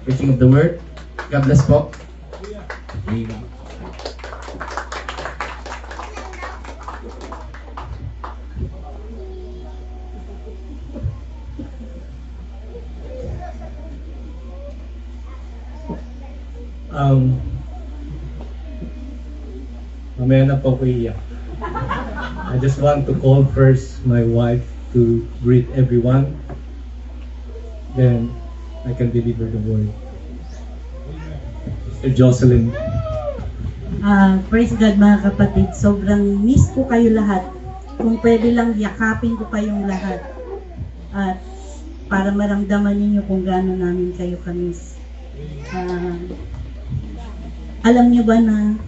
preaching of the word. God bless po. Amen. Mamaya na po ako iiyak. I just want to call first my wife to greet everyone. Then I can deliver the word. Sister Jocelyn. Praise God mga kapatid. Sobrang miss ko kayo lahat. Kung pwede lang yakapin ko kayong lahat. At para maramdaman ninyo kung gaano namin kayo kamiss. Alam niyo ba na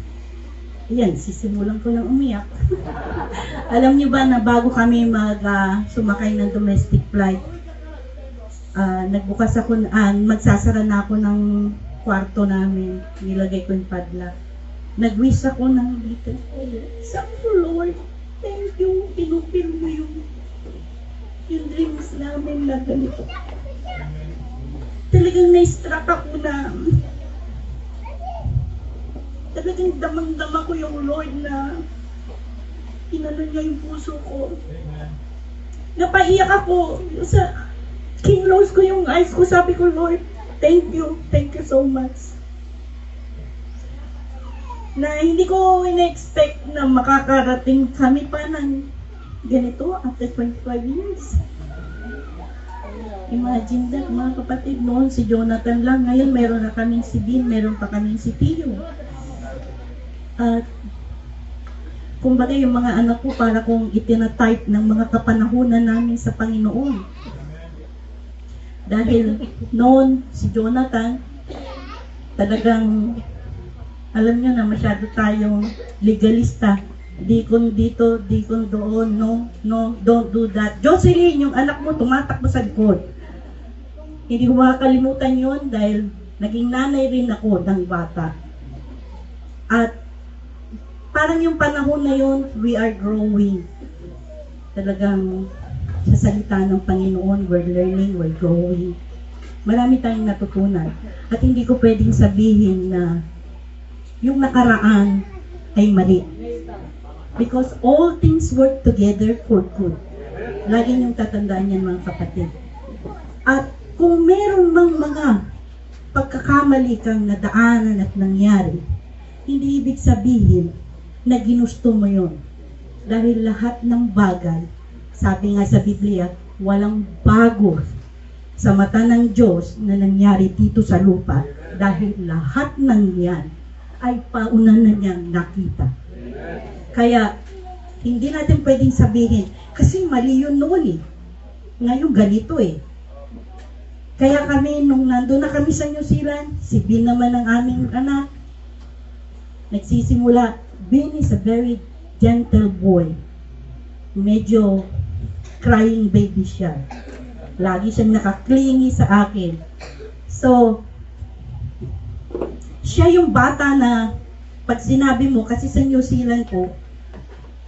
yan, sisimulan ko lang umiyak. Alam niyo ba na bago kami sumakay ng domestic flight, nagbukas ako, magsasara na ako ng kwarto namin, nilagay ko yung padlock. Nag-wish ako ng little prayer. Sabi ko, Lord, thank you, pinupil mo yung dreams namin na ganito. Talagang na-struck ako na talagang damang-dama ko yung Lord na inano niya yung puso ko. Napaiyak ako. Kinlose ko yung eyes ko. Sabi ko, Lord, thank you so much. Na hindi ko in-expect na makakarating kami pa ng ganito after 25 years. Imagine that, mga kapatid, noon si Jonathan lang. Ngayon meron na kaming si Bean, meron pa kaming si Tio. At kumbaga yung mga anak ko para kung itinatype ng mga kapanahunan namin sa Panginoon. Dahil noon si Jonathan talagang alam nyo na masyado tayong legalista. Dikon dito, dikon doon, no, don't do that. Jocelyn, yung anak mo tumatakbo sa likod. Hindi ko makakalimutan yun dahil naging nanay rin ako ng bata. At parang yung panahon na yun, we are growing. Talagang sa salita ng Panginoon, we're learning, we're growing. Marami tayong natutunan. At hindi ko pwedeng sabihin na yung nakaraan ay mali. Because all things work together for good. Lagi niyong tatandaan yan mga kapatid. At kung meron mang mga pagkakamali kang nadaanan at nangyari, hindi ibig sabihin na ginusto mo yun. Dahil lahat ng bagay, sabi nga sa Biblia, walang bago sa mata ng Diyos na nangyari dito sa lupa. Dahil lahat ng yan ay pauna na niyang nakita. Kaya, hindi natin pwedeng sabihin, kasi mali yun noon eh. Ngayon ganito eh. Kaya kami, nung nandun na kami sa New Zealand, si Bin naman ang aming anak, nagsisimula. Bin is a very gentle boy. Medyo crying baby siya. Lagi siyang nakaklingi sa akin. So, siya yung bata na pag sinabi mo, kasi sa New Zealand po,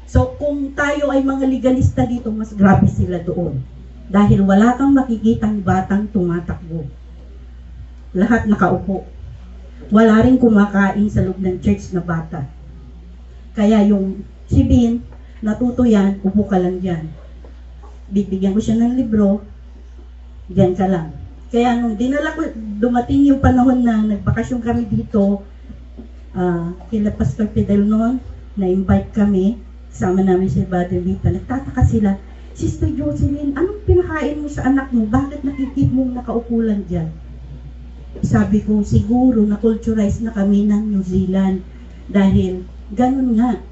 so kung tayo ay mga legalista dito, mas grabe sila doon. Dahil wala kang makikitang batang tumatakbo. Lahat nakaupo. Wala rin kumakain sa loob ng church na bata. Kaya yung si Bin, natuto yan, upo ka lang dyan. Bibigyan ko siya ng libro, dyan ka lang. Kaya nung dinala ko, dumating yung panahon na nagbakasyon kami dito, kila Pastor Fidel noon, na-invite kami, kasama namin si Brother Vita, nagtataka sila, Sister Jocelyn, anong pinakain mo sa anak mo? Bakit nakikita mong nakaupo lang dyan? Sabi ko, siguro na-culturize na kami ng New Zealand dahil ganun nga.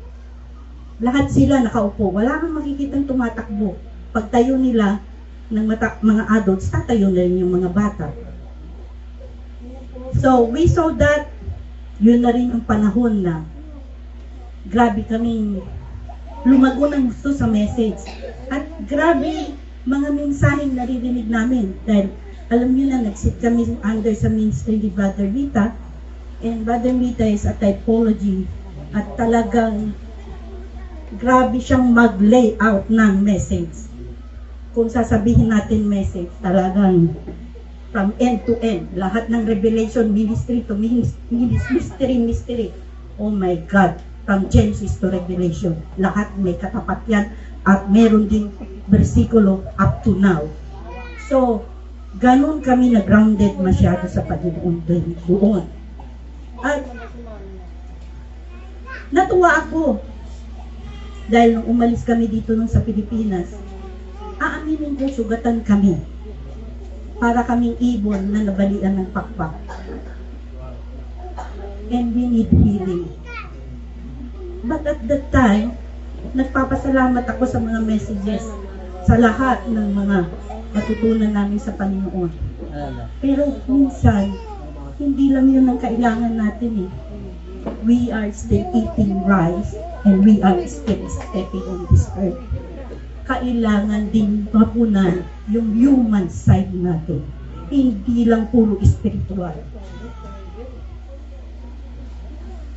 Lahat sila nakaupo. Wala kang makikitang tumatakbo. Pagtayo nila ng mga adults, tatayo na rin yung mga bata. So, we saw that yun na rin ang panahon na grabe kaming lumago ng gusto sa message. At grabe mga mensaheng naririnig namin. Dahil alam niyo na, nag-sit kami under sa ministry ni Brother Vita. And Brother Vita is a typology. At talagang grabe siyang mag-layout ng message. Kung sasabihin natin message, talagang from end to end. Lahat ng revelation, ministry to mystery. Oh my God, from Genesis to Revelation. Lahat may katapat yan at meron din bersikulo up to now. So, ganun kami na grounded masyado sa Panginoon doon. At natuwa ako dahil nung umalis kami dito nung sa Pilipinas, aaminin ko sugatan kami para kaming ibon na nabalian ng pakpak. And we need healing. But at that time, nagpapasalamat ako sa mga messages sa lahat ng mga matutunan namin sa Panginoon. Pero minsan, hindi lang yun ang kailangan natin eh. We are still eating rice and we are still stepping on this earth. Kailangan din mapunan yung human side natin. Hindi lang puro spiritual.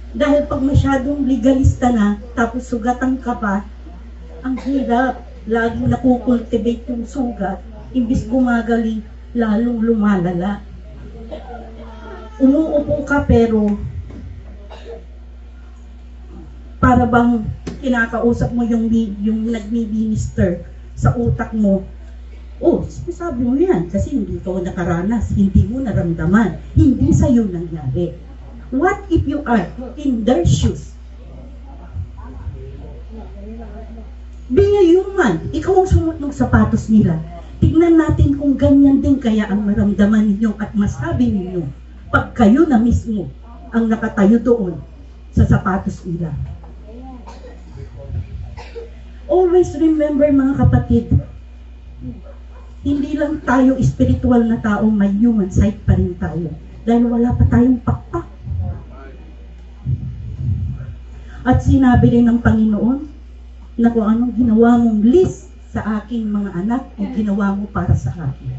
Dahil pag masyadong legalista na, tapos sugatan ka pa, ang hirap. Laging nakukultivate yung sugat, imbis gumagaling, lalong lumalala. Umuupo ka pero para bang kinakausap mo yung nagmi-minister sa utak mo. Oh, sinasabi mo yan kasi hindi ka nakaranas, hindi mo naramdaman, hindi sa'yo nangyari. What if you are in their shoes? Being a human, ikaw ang sumot ng sapatos nila. Tignan natin kung ganyan din kaya ang maramdaman ninyo at masabi ninyo pag kayo na mismo ang nakatayo doon sa sapatos nila. Always remember mga kapatid, hindi lang tayo spiritual na tao, may human side pa rin tayo. Dahil wala pa tayong pakpak. At sinabi rin ng Panginoon na kung anong ginawa mong list sa aking mga anak, ang ginawa mo para sa akin.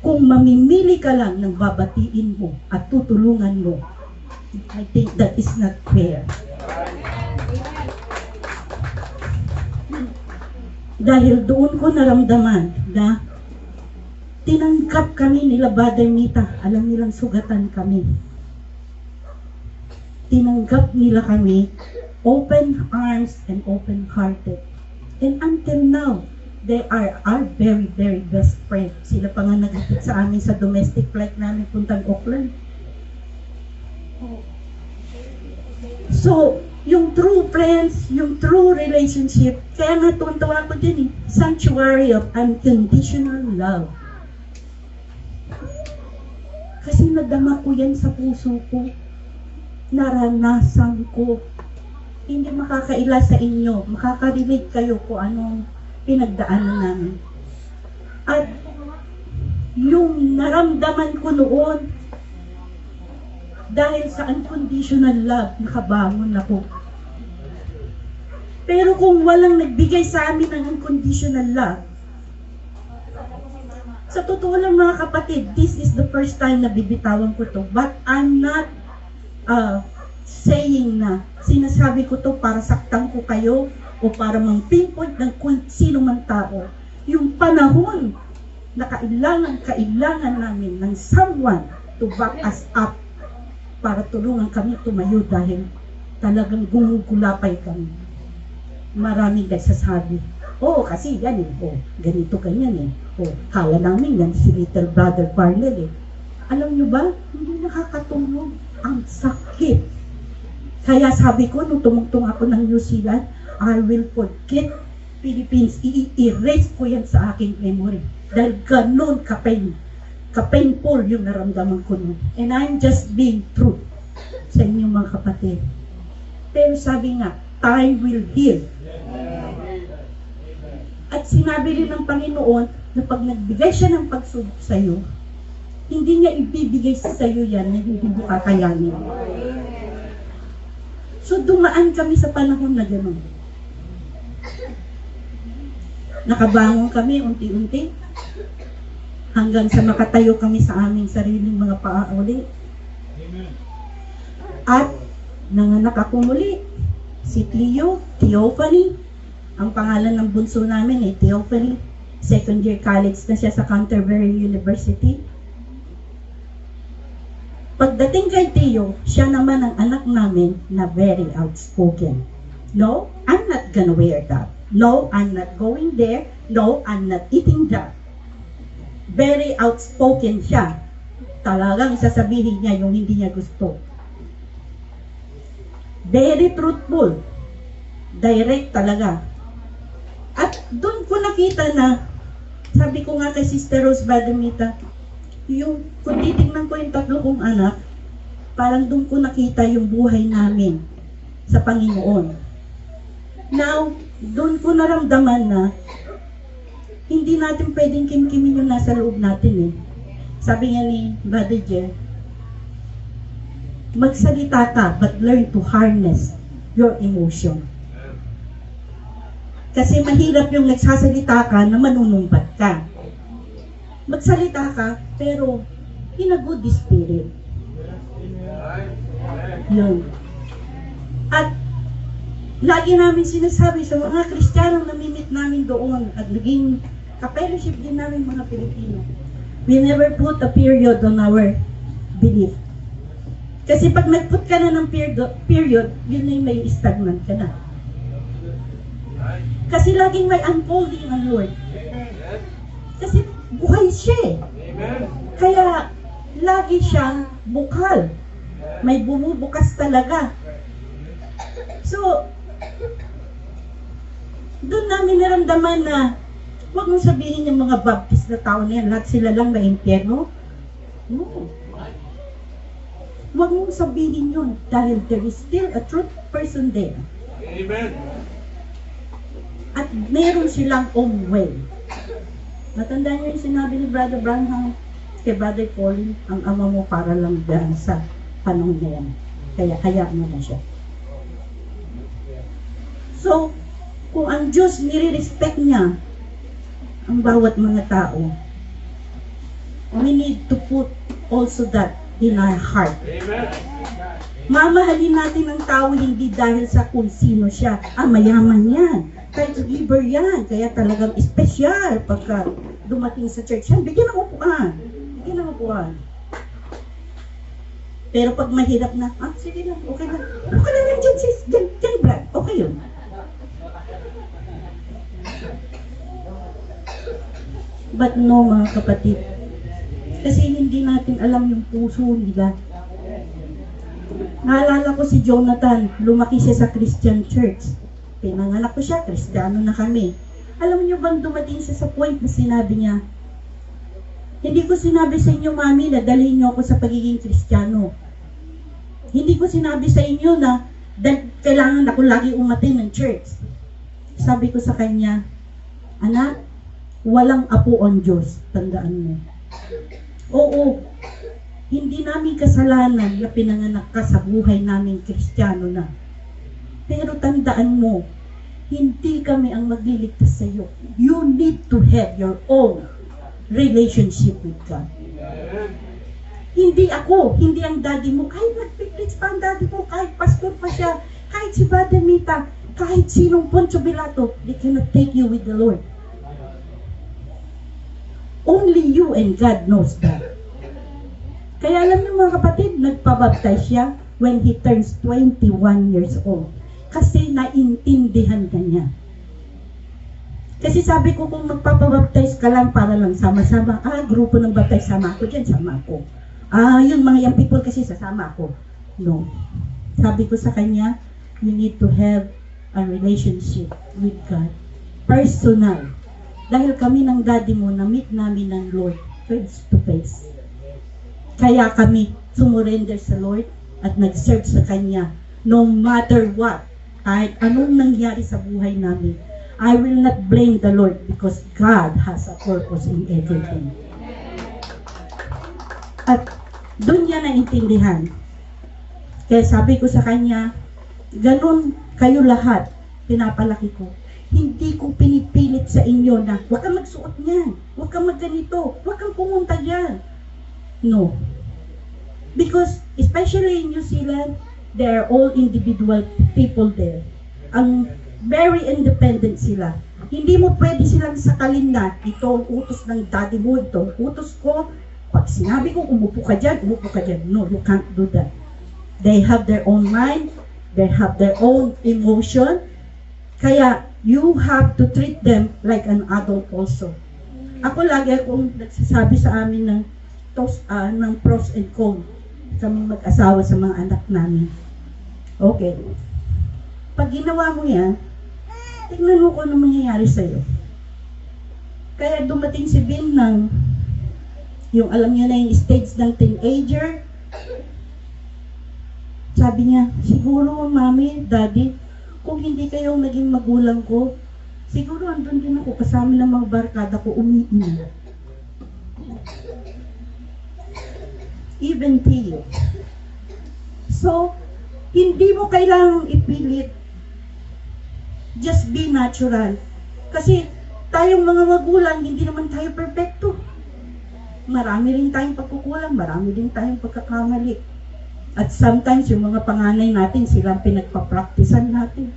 Kung mamimili ka lang ng babatiin mo at tutulungan mo, I think that is not fair. Dahil doon ko naramdaman na tinanggap kami nila Brother Mita. Alam nilang sugatan kami. Tinanggap nila kami, open arms and open-hearted. And until now, they are our very, very best friends. Sila pa nga naghatid sa amin sa domestic flight namin puntang Auckland. So, yung true friends, yung true relationship, kaya nga tuwan-tuwa ko din eh, sanctuary of unconditional love. Kasi nadama ko yan sa puso ko, naranasan ko. Hindi makakaila sa inyo, makaka-relate kayo kung anong pinagdaanan namin. At yung naramdaman ko noon, dahil sa unconditional love, nakabangon ako. Pero kung walang nagbigay sa amin ng unconditional love, sa totoo lang mga kapatid, this is the first time na bibitawan ko to. But I'm not saying na sinasabi ko to para saktan ko kayo o para mang-pinpoint ng kung sino man tao. Yung panahon na kailangan namin ng someone to back us up para tulungan kami tumayo dahil talagang gumugulapay kami. Maraming nagsasabi, kasi yan eh, ganito, ganyan eh. Kala namin yan si little brother Barnel eh. Alam nyo ba, hindi nakakatulog. Ang sakit. Kaya sabi ko, nung tumungtong ako ng New Zealand, I will forget Philippines. I-erase ko yan sa aking memory. Dahil ganun ka-painful yung naramdaman ko nun. And I'm just being true sa inyong mga kapatid. Pero sabi nga, time will heal. At sinabi rin ng Panginoon na pag nagbigay siya ng pagsubok sa iyo, hindi niya ibibigay sa iyo yan na hindi mo kakayanin. So dumaan kami sa panahon na gano'n. Nakabangon kami unti-unti hanggang sa makatayo kami sa aming sariling mga paa uli. At nanganak ako muli, si Cleo, Theophany. Ang pangalan ng bunso namin ay Theophany. second year college na siya sa Canterbury University. Pagdating kay Tio, siya naman ang anak namin na very outspoken. No, I'm not gonna wear that. No, I'm not going there. No, I'm not eating that. Very outspoken siya. Talagang sasabihin niya yung hindi niya gusto. Very truthful. Direct talaga. At doon ko nakita na, sabi ko nga kay Sister Rose Badamita, yung kung titignan ko yung tatlo kong anak, parang doon ko nakita yung buhay namin sa Panginoon. Now, doon ko naramdaman na hindi natin pwedeng kimkimin yung nasa loob natin eh. Sabi nga ni Brother Jer, magsalita ka but learn to harness your emotion. Kasi mahirap yung nagsasalita ka na manunumbat ka. Magsalita ka, pero in a good spirit. Yun. At lagi namin sinasabi sa mga Kristiyanong namimit namin doon at naging ka-fellowship din namin mga Pilipino. We never put a period on our belief. Kasi pag nag-put ka na ng period, yun na yung may stagnant ka na. Kasi laging may unfolding ang Lord. Kasi buhay siya eh. Kaya lagi siyang bukal. May bumubukas talaga. So, doon namin naramdaman na huwag mong sabihin yung mga baptist na tao na yan, lahat sila lang may impyerno. No. Huwag mong sabihin yun dahil there is still a truth person there. Amen. At meron silang own way. Matanda niyo yung sinabi ni Brother Branham kay Brother Colin, ang ama mo para lang dyan sa panahon na yan. Kaya hayaan mo na siya. So, kung ang Diyos nire-respect niya ang bawat mga tao, we need to put also that in our heart. Amen. Mamahalin natin ang tao hindi dahil sa kung sino siya. Mayaman yan. Kahit liber yan. Kaya talagang espesyal pagka dumating sa church yan. Bigyan ng upuan. Bigyan ng upuan. Pero pag mahirap na, sige lang, okay lang. Okay lang yan dyan, sis. Dyan, Brad. Okay yun. But no, mga kapatid. Kasi hindi natin alam yung puso nila. Naalala ko si Jonathan, lumaki siya sa Christian church. Pinanganak ko siya, Kristiyano na kami. Alam niyo bang dumating siya sa point na sinabi niya, hindi ko sinabi sa inyo, Mami, na dalhin niyo ako sa pagiging Kristiyano. Hindi ko sinabi sa inyo na kailangan ako lagi umatin ng church. Sabi ko sa kanya, anak, walang apo ang Diyos, tandaan mo. Oo, hindi namin kasalanan na pinanganak ka sa buhay namin Kristiyano na. Pero tandaan mo, hindi kami ang magliligtas sa iyo. You need to have your own relationship with God. Hindi ako, hindi ang daddy mo. Kahit nagpipreach pa ang daddy mo, kahit pastor pa siya, kahit si Badamita, kahit sinong Poncio Pilato, they cannot take you with the Lord. Only you and God knows that. Kaya alam niyo mga kapatid, nagpabaptize siya when he turns 21 years old. Kasi naintindihan ka niya. Kasi sabi ko kung magpapabaptize ka lang para lang sama-sama, grupo ng baptize, sama ako dyan, sama ako. Yun mga young people kasi sasama ako. No. Sabi ko sa kanya, you need to have a relationship with God. Personal. Dahil kami ng daddy mo, na-meet namin ng Lord face to face. Kaya kami sumurrender sa Lord at nag-serve sa Kanya no matter what. Kahit anong nangyari sa buhay namin, I will not blame the Lord because God has a purpose in everything. At doon niya naintindihan. Kaya sabi ko sa kanya, ganun kayo lahat, pinapalaki ko. Hindi ko pinipilit sa inyo na huwag kang magsuot niyan, huwag kang magganito, huwag kang pumunta diyan. No. Because, especially in New Zealand, they are all individual people there. Ang very independent sila. Hindi mo pwede silang sakalin na ito ang utos ng daddy mo, ito ang utos ko. Pag sinabi ko, umupo ka dyan, umupo ka dyan. No, you can't do that. They have their own mind, they have their own emotion. Kaya, you have to treat them like an adult also. Ako lagi akong nagsasabi sa amin ng pros and cons. Kaming mag-asawa sa mga anak namin. Okay. Pag ginawa mo yan, tignan mo kung ano mangyayari sa'yo. Kaya dumating si Vin ng, yung alam niyo na yung stage ng teenager, sabi niya, siguro mami, daddy, kung hindi kayo naging magulang ko, siguro andun din ako kasama ng mga barkada ko umiinom. Even Theo. So, hindi mo kailangang ipilit. Just be natural. Kasi tayong mga magulang, hindi naman tayo perfecto. Marami rin tayong pagkukulang, marami rin tayong pagkakamali. At sometimes, yung mga panganay natin, silang pinagpa-practicean natin.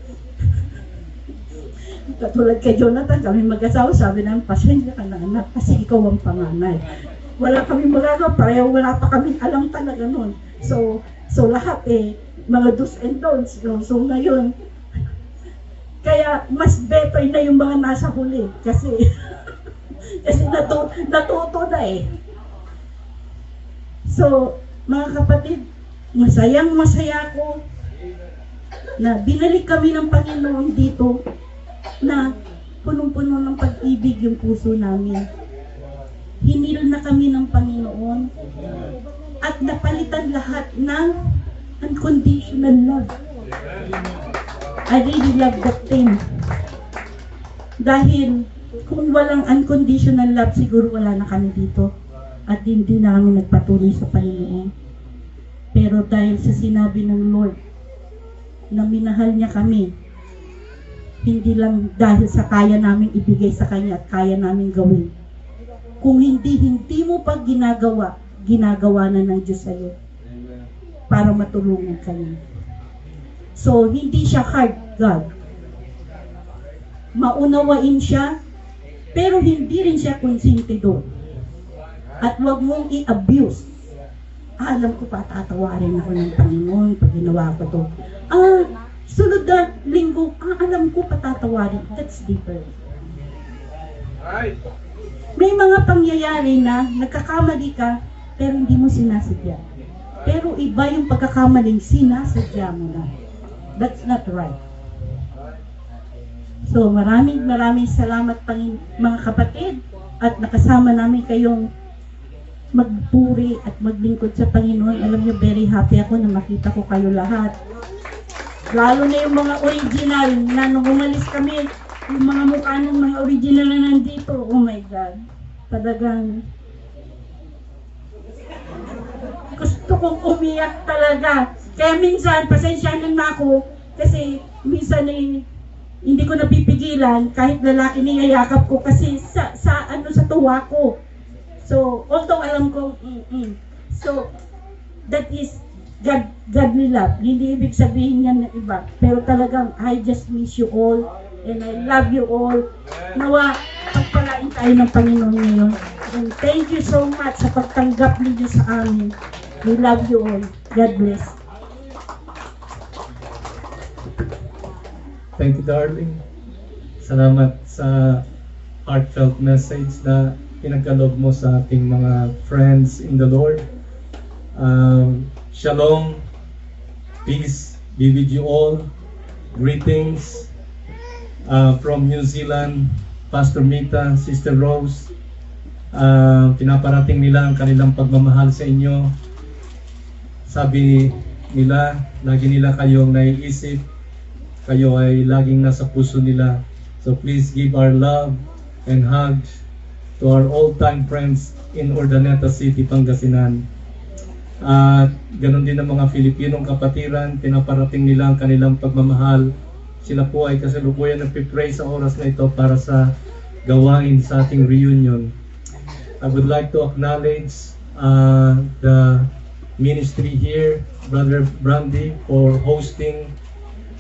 Katulad kay Jonathan, kami mag-asawa, sabi namin, pasensya ka na anak, kasi ikaw ang panganay. Wala kami magagawa, pareho wala pa kami alam talaga nun. So lahat mga do's and don'ts. So ngayon, kaya mas better na yung mga nasa huli. Kasi natuto na eh. So, mga kapatid, masayang masaya ko na binalik kami ng Panginoon dito na punong-puno ng pag-ibig yung puso namin. Hinil na kami ng Panginoon at napalitan lahat ng unconditional love. I really love that thing. Dahil kung walang unconditional love, siguro wala na kami dito at hindi na kami nagpatuloy sa Panginoon. Pero dahil sa sinabi ng Lord na minahal niya kami, hindi lang dahil sa kaya namin ibigay sa Kanya at kaya namin gawin. Kung hindi mo pa ginagawa na ng Diyos sa'yo para matulungan kayo. So, hindi siya hard God. Maunawain siya, pero hindi rin siya konsentidor. At huwag mong i-abuse. Alam ko pa, tatawarin ako ng Panginoon pag ginawa ko to. Sunod na linggo, alam ko patatawarin. That's different. Right. May mga pangyayari na nagkakamali ka, pero hindi mo sinasadya. Pero iba yung pagkakamaling sinasadya mo na. That's not right. So maraming salamat mga kapatid at nakasama namin kayong magpuri at maglingkod sa Panginoon. Alam niyo, very happy ako na makita ko kayo lahat. Lalo na yung mga original na nung umalis kami, yung mga mukha ng mga original na nandito. Oh my God. Talagang gusto kong umiyak talaga. Kaya minsan, pasensyahan na ako kasi minsan hindi ko napipigilan kahit lalaki niyayakap ko kasi sa tuwa ko. So, although alam ko, so, that is godly love. Hindi ibig sabihin yan na iba. Pero talagang, I just miss you all and I love you all. Nawa, pagpalain tayo ng Panginoon ngayon. And thank you so much sa pagtanggap ninyo sa amin. We love you all. God bless. Thank you, darling. Salamat sa heartfelt message na pinagkaloob mo sa ating mga friends in the Lord. Shalom, peace be with you all. Greetings from New Zealand, Pastor Mita, Sister Rose. Pinaparating nila ang kanilang pagmamahal sa inyo. Sabi nila, lagi nila kayong naiisip. Kayo ay laging nasa puso nila. So please give our love and hugs to our old-time friends in Urdaneta City, Pangasinan. At ganun din ang mga Filipinong kapatiran, pinaparating nila ang kanilang pagmamahal. Sila po ay kasalukuyan nagpipray sa oras na ito para sa gawain sa ating reunion. I would like to acknowledge the ministry here, Brother Brandy, for hosting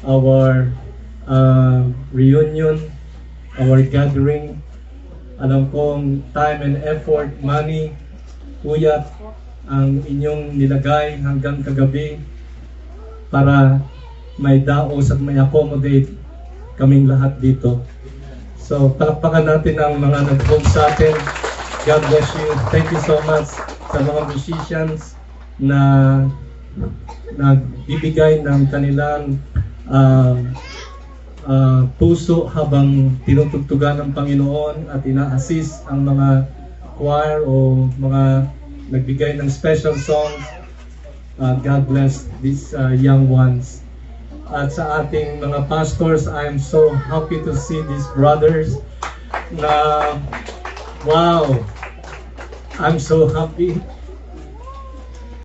our reunion our gathering. Alam kong time and effort, money, puyat ang inyong nilagay hanggang kagabi para may daos at may accommodate kaming lahat dito. So, palakpakan natin ang mga nag-hold sa atin. God bless you. Thank you so much sa mga musicians na nagbibigay ng kanilang puso habang tinutugtugan ng Panginoon at ina-assist ang mga choir o mga nagbigay ng special songs. God bless these young ones. At sa ating mga pastors, I am so happy to see these brothers na wow, I'm so happy